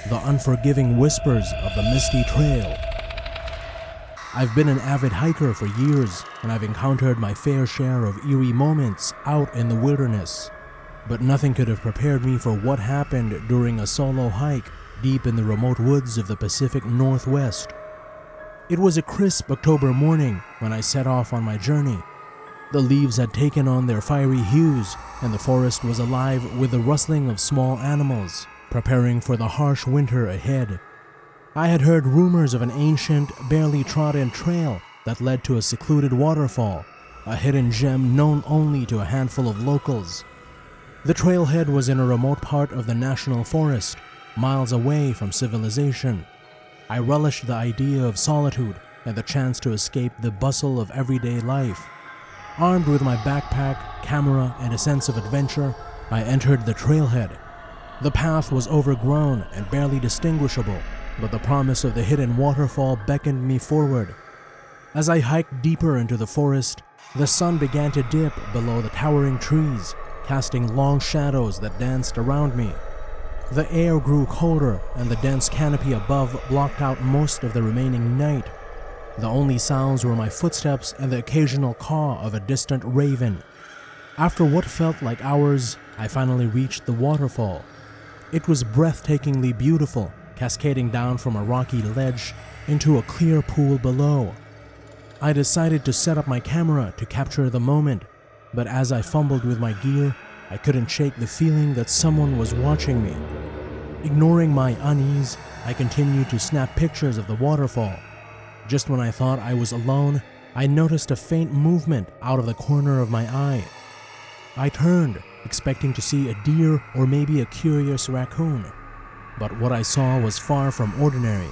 the unforgiving whispers of the misty trail. I've been an avid hiker for years, and I've encountered my fair share of eerie moments out in the wilderness. But nothing could have prepared me for what happened during a solo hike deep in the remote woods of the Pacific Northwest. It was a crisp October morning when I set off on my journey. The leaves had taken on their fiery hues, and the forest was alive with the rustling of small animals, preparing for the harsh winter ahead. I had heard rumors of an ancient, barely trodden trail that led to a secluded waterfall, a hidden gem known only to a handful of locals. The trailhead was in a remote part of the national forest, miles away from civilization. I relished the idea of solitude and the chance to escape the bustle of everyday life. Armed with my backpack, camera, and a sense of adventure, I entered the trailhead. The path was overgrown and barely distinguishable, but the promise of the hidden waterfall beckoned me forward. As I hiked deeper into the forest, the sun began to dip below the towering trees, casting long shadows that danced around me. The air grew colder, and the dense canopy above blocked out most of the remaining night. The only sounds were my footsteps and the occasional caw of a distant raven. After what felt like hours, I finally reached the waterfall. It was breathtakingly beautiful, cascading down from a rocky ledge into a clear pool below. I decided to set up my camera to capture the moment, but as I fumbled with my gear, I couldn't shake the feeling that someone was watching me. Ignoring my unease, I continued to snap pictures of the waterfall. Just when I thought I was alone, I noticed a faint movement out of the corner of my eye. I turned, expecting to see a deer or maybe a curious raccoon. But what I saw was far from ordinary.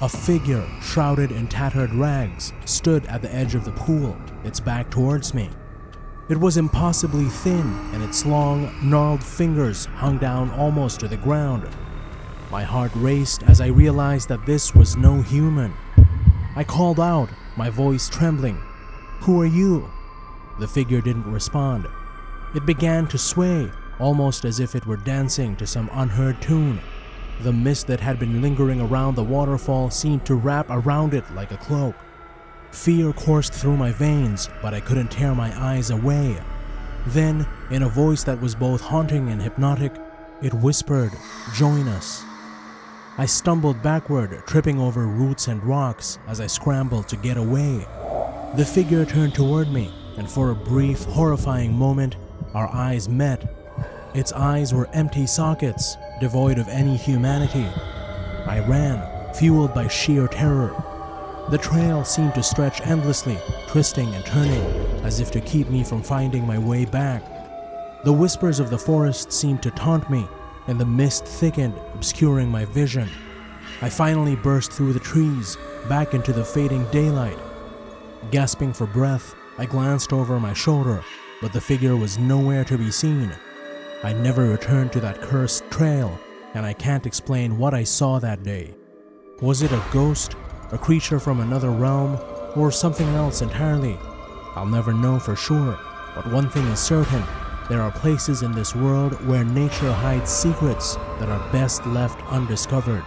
A figure, shrouded in tattered rags, stood at the edge of the pool, its back towards me. It was impossibly thin, and its long, gnarled fingers hung down almost to the ground. My heart raced as I realized that this was no human. I called out, my voice trembling, "Who are you?" The figure didn't respond. It began to sway, almost as if it were dancing to some unheard tune. The mist that had been lingering around the waterfall seemed to wrap around it like a cloak. Fear coursed through my veins, but I couldn't tear my eyes away. Then, in a voice that was both haunting and hypnotic, it whispered, "Join us." I stumbled backward, tripping over roots and rocks as I scrambled to get away. The figure turned toward me, and for a brief, horrifying moment, our eyes met. Its eyes were empty sockets, devoid of any humanity. I ran, fueled by sheer terror. The trail seemed to stretch endlessly, twisting and turning, as if to keep me from finding my way back. The whispers of the forest seemed to taunt me, and the mist thickened, obscuring my vision. I finally burst through the trees, back into the fading daylight. Gasping for breath, I glanced over my shoulder, but the figure was nowhere to be seen. I never returned to that cursed trail, and I can't explain what I saw that day. Was it a ghost, a creature from another realm, or something else entirely? I'll never know for sure, but one thing is certain: there are places in this world where nature hides secrets that are best left undiscovered.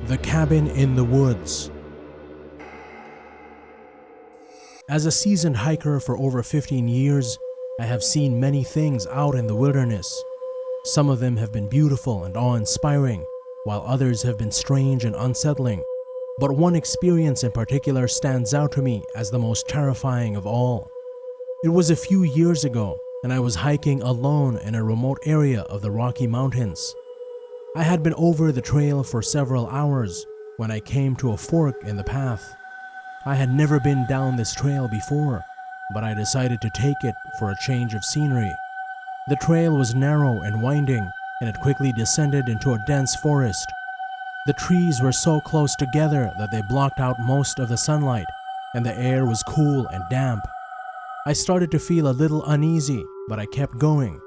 The Cabin in the Woods. As a seasoned hiker for over 15 years, I have seen many things out in the wilderness. Some of them have been beautiful and awe-inspiring, while others have been strange and unsettling. But one experience in particular stands out to me as the most terrifying of all. It was a few years ago, and I was hiking alone in a remote area of the Rocky Mountains. I had been over the trail for several hours when I came to a fork in the path. I had never been down this trail before, but I decided to take it for a change of scenery. The trail was narrow and winding, and it quickly descended into a dense forest. The trees were so close together that they blocked out most of the sunlight, and the air was cool and damp. I started to feel a little uneasy, but I kept going.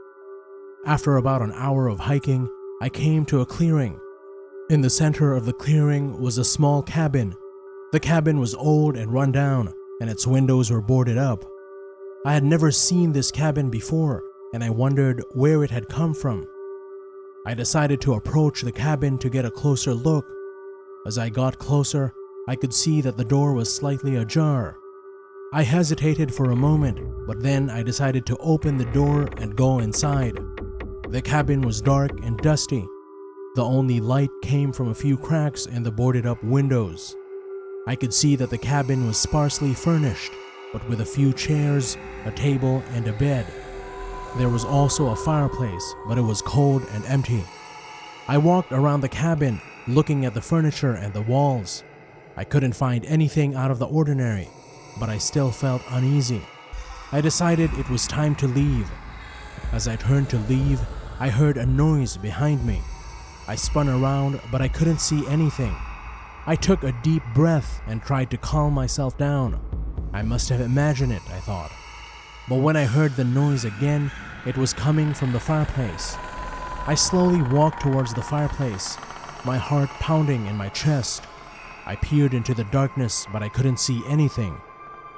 After about an hour of hiking, I came to a clearing. In the center of the clearing was a small cabin. The cabin was old and run down, and its windows were boarded up. I had never seen this cabin before, and I wondered where it had come from. I decided to approach the cabin to get a closer look. As I got closer, I could see that the door was slightly ajar. I hesitated for a moment, but then I decided to open the door and go inside. The cabin was dark and dusty. The only light came from a few cracks in the boarded-up windows. I could see that the cabin was sparsely furnished, but with a few chairs, a table, and a bed. There was also a fireplace, but it was cold and empty. I walked around the cabin, looking at the furniture and the walls. I couldn't find anything out of the ordinary, but I still felt uneasy. I decided it was time to leave. As I turned to leave, I heard a noise behind me. I spun around, but I couldn't see anything. I took a deep breath and tried to calm myself down. I must have imagined it, I thought. But when I heard the noise again, it was coming from the fireplace. I slowly walked towards the fireplace, my heart pounding in my chest. I peered into the darkness, but I couldn't see anything.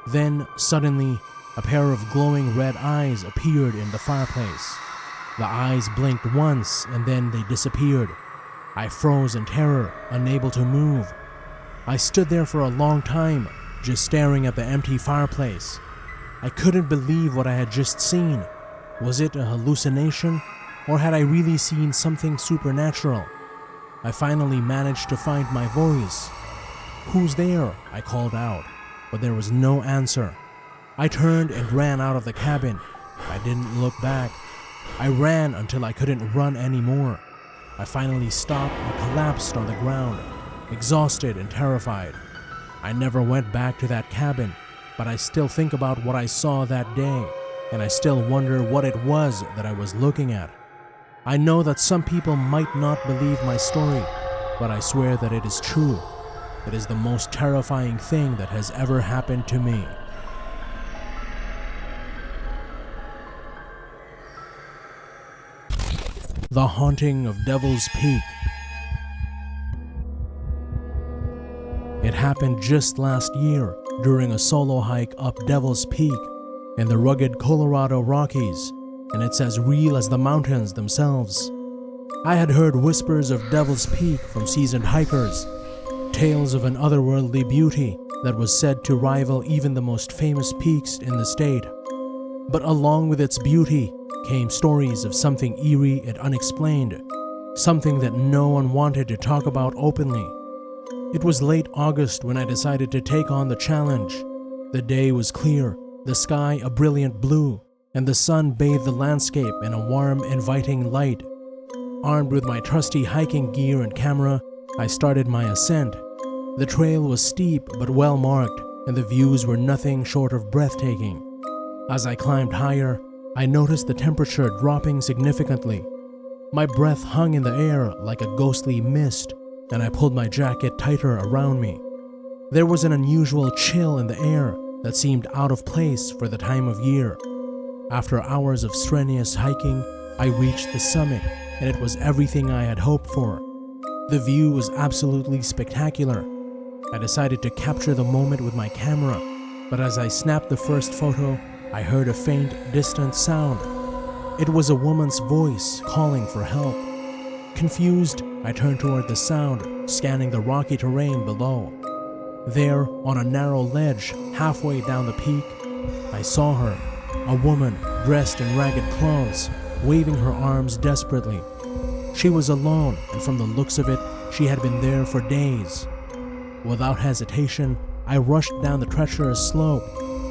Then, suddenly, a pair of glowing red eyes appeared in the fireplace. The eyes blinked once, and then they disappeared. I froze in terror, unable to move. I stood there for a long time, just staring at the empty fireplace. I couldn't believe what I had just seen. Was it a hallucination, or had I really seen something supernatural? I finally managed to find my voice. "Who's there?" I called out, but there was no answer. I turned and ran out of the cabin. I didn't look back. I ran until I couldn't run anymore. I finally stopped and collapsed on the ground, exhausted and terrified. I never went back to that cabin, but I still think about what I saw that day, and I still wonder what it was that I was looking at. I know that some people might not believe my story, but I swear that it is true. It is the most terrifying thing that has ever happened to me. The Haunting of Devil's Peak. It happened just last year during a solo hike up Devil's Peak in the rugged Colorado Rockies, and it's as real as the mountains themselves. I had heard whispers of Devil's Peak from seasoned hikers, tales of an otherworldly beauty that was said to rival even the most famous peaks in the state. But along with its beauty came stories of something eerie and unexplained, something that no one wanted to talk about openly. It was late August when I decided to take on the challenge. The day was clear, the sky a brilliant blue, and the sun bathed the landscape in a warm, inviting light. Armed with my trusty hiking gear and camera, I started my ascent. The trail was steep but well marked, and the views were nothing short of breathtaking. As I climbed higher, I noticed the temperature dropping significantly. My breath hung in the air like a ghostly mist, and I pulled my jacket tighter around me. There was an unusual chill in the air that seemed out of place for the time of year. After hours of strenuous hiking, I reached the summit, and it was everything I had hoped for. The view was absolutely spectacular. I decided to capture the moment with my camera, but as I snapped the first photo, I heard a faint, distant sound. It was a woman's voice calling for help. Confused, I turned toward the sound, scanning the rocky terrain below. There, on a narrow ledge halfway down the peak, I saw her, a woman dressed in ragged clothes, waving her arms desperately. She was alone, and from the looks of it, she had been there for days. Without hesitation, I rushed down the treacherous slope,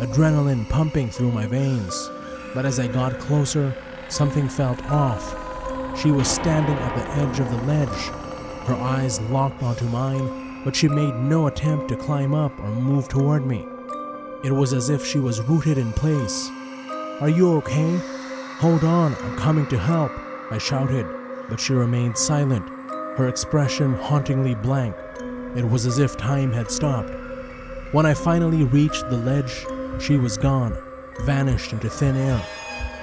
adrenaline pumping through my veins. But as I got closer, something felt off. She was standing at the edge of the ledge, her eyes locked onto mine, but she made no attempt to climb up or move toward me. It was as if she was rooted in place. "Are you okay? Hold on, I'm coming to help," I shouted, but she remained silent, her expression hauntingly blank. It was as if time had stopped. When I finally reached the ledge, she was gone, vanished into thin air.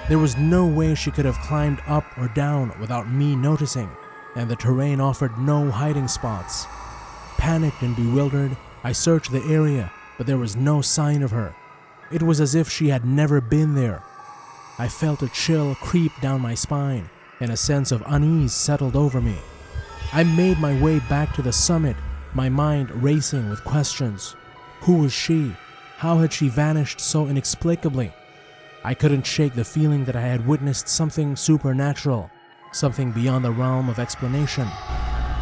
There was no way she could have climbed up or down without me noticing, and the terrain offered no hiding spots. Panicked and bewildered, I searched the area, but there was no sign of her. It was as if she had never been there. I felt a chill creep down my spine, and a sense of unease settled over me. I made my way back to the summit, my mind racing with questions. Who was she? How had she vanished so inexplicably? I couldn't shake the feeling that I had witnessed something supernatural, something beyond the realm of explanation.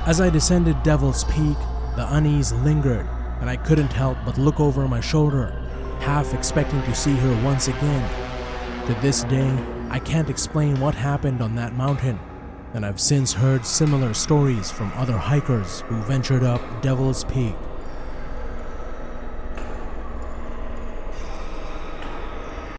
As I descended Devil's Peak, the unease lingered, and I couldn't help but look over my shoulder, half expecting to see her once again. To this day, I can't explain what happened on that mountain, and I've since heard similar stories from other hikers who ventured up Devil's Peak.